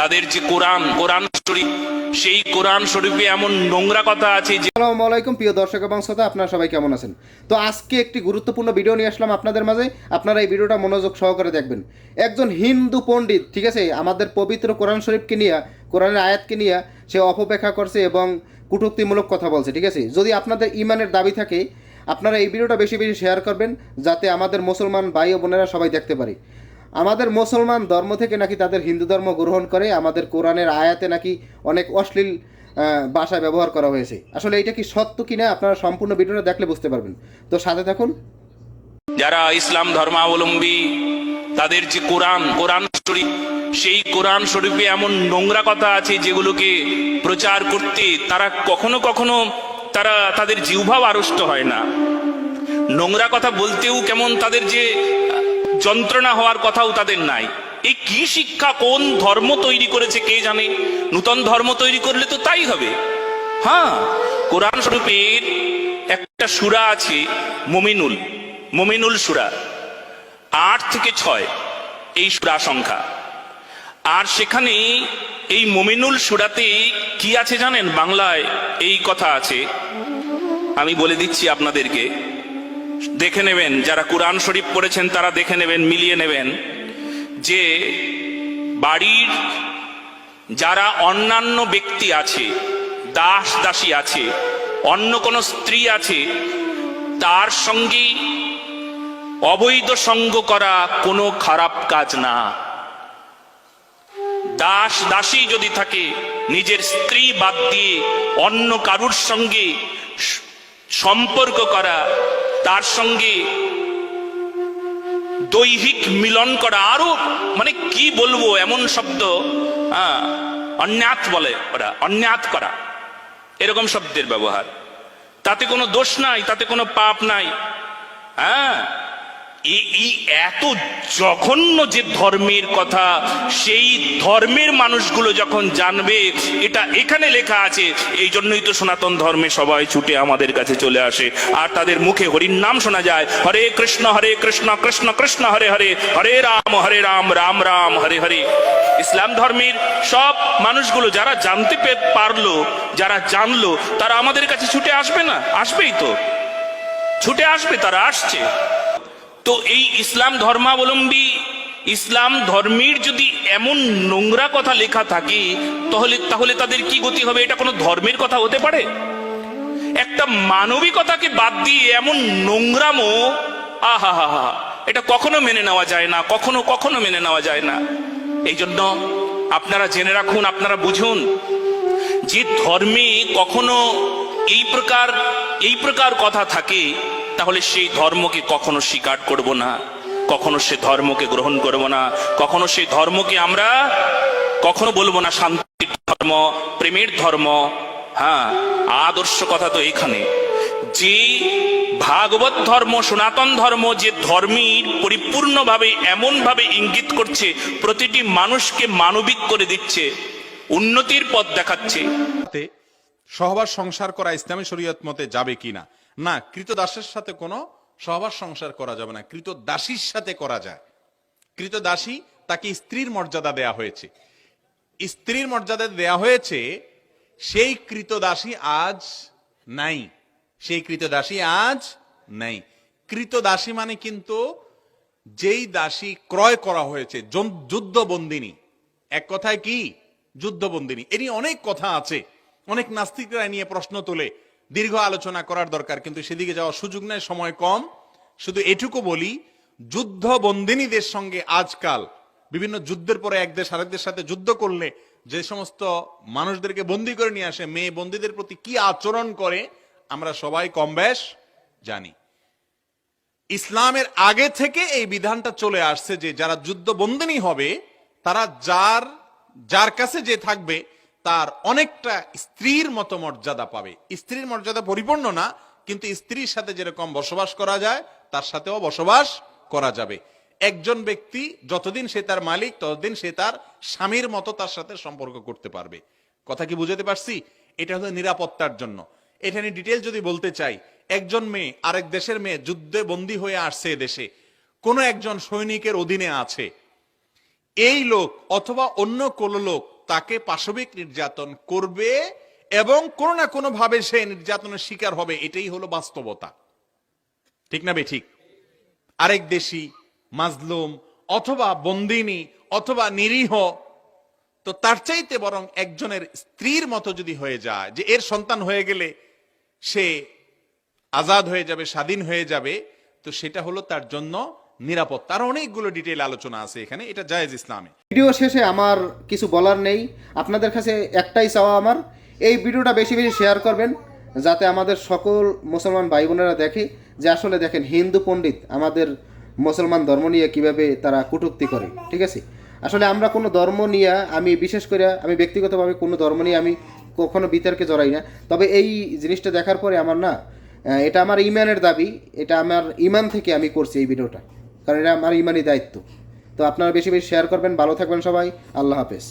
তাদের যে কোরআন শরীফ, সেই কোরআন শরীফে এমন নোংরা কথা আছে যে। আসসালামু আলাইকুম প্রিয় দর্শক এবং শ্রোতা, আপনারা সবাই কেমন আছেন? তো আজকে একটি গুরুত্বপূর্ণ ভিডিও নিয়ে আসলাম আপনাদের মাঝে। আপনারা এই ভিডিওটা মনোযোগ সহকারে দেখবেন। একজন হিন্দু পণ্ডিত, ঠিক আছে, আমাদের পবিত্র কোরআন শরীফকে নিয়ে, কোরআনের আয়াতকে নিয়ে সে অপব্যাখ্যা করছে এবং কটূক্তিমূলক কথা বলছে, ঠিক আছে। যদি আপনাদের ইমানের দাবি থাকে, আপনারা এই ভিডিওটা বেশি বেশি শেয়ার করবেন, যাতে আমাদের মুসলমান ভাই ও বোনেরা সবাই দেখতে পারে। আমাদের মুসলমান ধর্ম থেকে নাকি তাদের হিন্দু ধর্ম গ্রহণ করে, আমাদের কোরআনের আয়াতে নাকি অনেক অশ্লীল ভাষা ব্যবহার করা হয়েছে। আসলে এটা কি সত্য কিনা আপনারা সম্পূর্ণ ভিডিওটা দেখলে বুঝতে পারবেন। তো সাথে থাকুন। যারা ইসলাম ধর্মাবলম্বী, তাদের যে কোরআন শরীফ, সেই কোরআন শরীফে এমন নোংরা কথা আছে যেগুলোকে প্রচার করতে তারা কখনো কখনো তাদের জিহ্বা আড়ষ্ট হয় না। নোংরা কথা বলতেও কেমন তাদের যে যন্ত্রণা হওয়ার কথাও তাদের নাই। এই কি শিক্ষা, কোন ধর্ম তৈরি করেছে কে জানে? নূতন ধর্ম তৈরি করলে তো তাই হবে। হ্যাঁ, কোরআন শরীফের একটা সূরা আছে মুমিনুল সূরা, 8 থেকে 6 এই সূরা সংখ্যা। আর সেখানে এই মুমিনুল সূরাতে কি আছে জানেন? বাংলায় এই কথা আছে, আমি বলে দিচ্ছি আপনাদেরকে, দেখে নেবেন। যারা কোরআন শরীফ পড়েছেন তারা দেখে নেবেন, মিলিয়ে নেবেন যে বাড়ির যারা অন্যান্য ব্যক্তি আছে, দাস দাসী আছে, অন্য কোনো স্ত্রী আছে, তার সঙ্গে অবৈধ সঙ্গ করা কোনো খারাপ কাজ না। দাস দাসী যদি থাকে, নিজের স্ত্রী বাদ দিয়ে অন্য কারুর সঙ্গে সম্পর্ক করা, তার সঙ্গে দৈহিক মিলন করা, আরো মানে কি বলবো এমন শব্দ, অন্যাত বলে ওরা, অন্যাত করা, এরকম শব্দের ব্যবহার। তাতে কোনো দোষ নাই, তাতে কোনো পাপ নাই। হ্যাঁ, এই এত জঘন্য যে ধর্মের কথা, সেই ধর্মের মানুষগুলো যখন জানবে এটা এখানে লেখা আছে, এই জন্যই তো সনাতন ধর্মে সবাই ছুটে আমাদের কাছে চলে আসে। আর তাদের মুখে হরির নাম শোনা যায়, হরে কৃষ্ণ কৃষ্ণ কৃষ্ণ হরে হরে, হরে রাম রাম রাম হরে হরে। ইসলাম ধর্মের সব মানুষগুলো যারা জানতে পারলো, যারা জানলো, তারা আমাদের কাছে ছুটে আসবে না? আসবেই তো, ছুটে আসবে, তারা আসছে। তো এই ইসলাম ধর্মাবলম্বী, ইসলাম ধর্মের যদি এমন নোংরা কথা লেখা থাকে, তাহলে তাদের কি গতি হবে? এটা কোনো ধর্মের কথা হতে পারে? একটা মানবিকতাকে বাদ দিয়ে এমন নোংরামো, আহা হা হা, এটা কখনো মেনে নেওয়া যায় না, কখনো মেনে নেওয়া যায় না। এই জন্য আপনারা জেনে রাখুন, আপনারা বুঝুন, যে ধর্মে কখনো এই প্রকার কথা থাকে, তাহলে সেই ধর্মকে কখনো স্বীকার করব না, কখনো সে ধর্মকে গ্রহণ করব না, কখনো সেই ধর্মকে আমরা কখনো বলবো না শান্তির ধর্ম, প্রেমের ধর্ম। হ্যাঁ, আদর্শ কথা তো এখানে, যে ভাগবত ধর্ম, সনাতন ধর্ম, যে ধর্মের পরিপূর্ণভাবে এমনভাবে ইঙ্গিত করছে, প্রতিটি মানুষকে মানবিক করে দিচ্ছে, উন্নতির পথ দেখাচ্ছে। সহবাস সংসার করা ইসলামী শরীয়ত মতে যাবে কিনা? না, কৃতদাসের সাথে কোনো সহবাস সংসার করা যাবে না, কৃতদাসীর সাথে করা যায়। কৃতদাসী, তাকে স্ত্রীর মর্যাদা দেয়া হয়েছে, স্ত্রীর মর্যাদা দেয়া হয়েছে। সেই কৃতদাসী আজ নাই, সেই কৃতদাসী আজ নাই। কৃতদাসী মানে কিন্তু যেই দাসী ক্রয় করা হয়েছে, যুদ্ধবন্দিনী। এক কথায় কি? যুদ্ধবন্দিনী। এরই অনেক কথা আছে, অনেক নাস্তিকরা নিয়ে প্রশ্ন তোলে, দীর্ঘ আলোচনা করার দরকার, কিন্তু সেদিকে যাওয়ার সুযোগ নেই, সময় কম। শুধু এটুকু বলি, যুদ্ধবন্দিনীদের সঙ্গে আজকাল বিভিন্ন যুদ্ধের পরে এক দেশ আরেক দেশের সাথে যুদ্ধ করলে যে সমস্ত মানুষদেরকে বন্দী করে নিয়ে আসে, মেয়ে বন্দীদের প্রতি কি আচরণ করে আমরা সবাই কম বেশ জানি। ইসলামের আগে থেকে এই বিধানটা চলে আসছে যে যারা যুদ্ধবন্দিনী হবে, তারা যার কাছে যে থাকবে তার অনেকটা স্ত্রীর মতো মর্যাদা পাবে। স্ত্রীর মর্যাদা পরিপূর্ণ না, কিন্তু স্ত্রীর সাথে যেরকম বসবাস করা যায়, তার সাথেও বসবাস করা যাবে। একজন ব্যক্তি যতদিন সে তার মালিক, ততদিন সে তার স্বামীর মতো তার সাথে সম্পর্ক করতে পারবে। কথা কি বুঝাতে পারছি? এটা হলো নিরাপত্তার জন্য। এটা নিয়ে ডিটেল যদি বলতে চাই, একজন মেয়ে আরেক দেশের মেয়ে যুদ্ধে বন্দী হয়ে আসছে দেশে, কোনো একজন সৈনিকের অধীনে আছে, এই লোক অথবা অন্য কোনো লোক তাকে পাশবিক নির্যাতন করবে এবং কোনো না কোনো ভাবে সে নির্যাতনের শিকার হবে, এটাই হলো বাস্তবতা। ঠিক না বে ঠিক? আরেক দেশি মাজলুম অথবা বন্দিনী অথবা নিরীহ, তো তার চাইতে বরং একজনের স্ত্রীর মতো যদি হয়ে যায়, যে এর সন্তান হয়ে গেলে সে আজাদ হয়ে যাবে, স্বাধীন হয়ে যাবে, তো সেটা হলো তার জন্য নিরাপদ। তার অনেকগুলো ডিটেইল আলোচনা আছে এখানে, এটা জায়েজ ইসলামে। ভিডিও শেষে আমার কিছু বলার নেই, আপনাদের কাছে একটাই চাওয়া আমার, এই ভিডিওটা বেশি বেশি শেয়ার করবেন, যাতে আমাদের সকল মুসলমান ভাই বোনেরা দেখে যে আসলে দেখেন হিন্দু পণ্ডিত আমাদের মুসলমান ধর্ম নিয়ে কীভাবে তারা কটূক্তি করে। ঠিক আছে, আসলে আমরা কোনো ধর্ম নিয়ে, আমি বিশেষ করে আমি ব্যক্তিগতভাবে কোনো ধর্ম নিয়ে আমি কখনো বিতর্কে জড়াই না, তবে এই জিনিসটা দেখার পরে আমার না, এটা আমার ইমানের দাবি, এটা আমার ইমান থেকে আমি করছি এই ভিডিওটা, কারণ এটা আমার ইমানই দায়িত্ব। তো আপনারা বেশি বেশি শেয়ার করবেন, ভালো থাকবেন সবাই, আল্লাহ হাফেজ।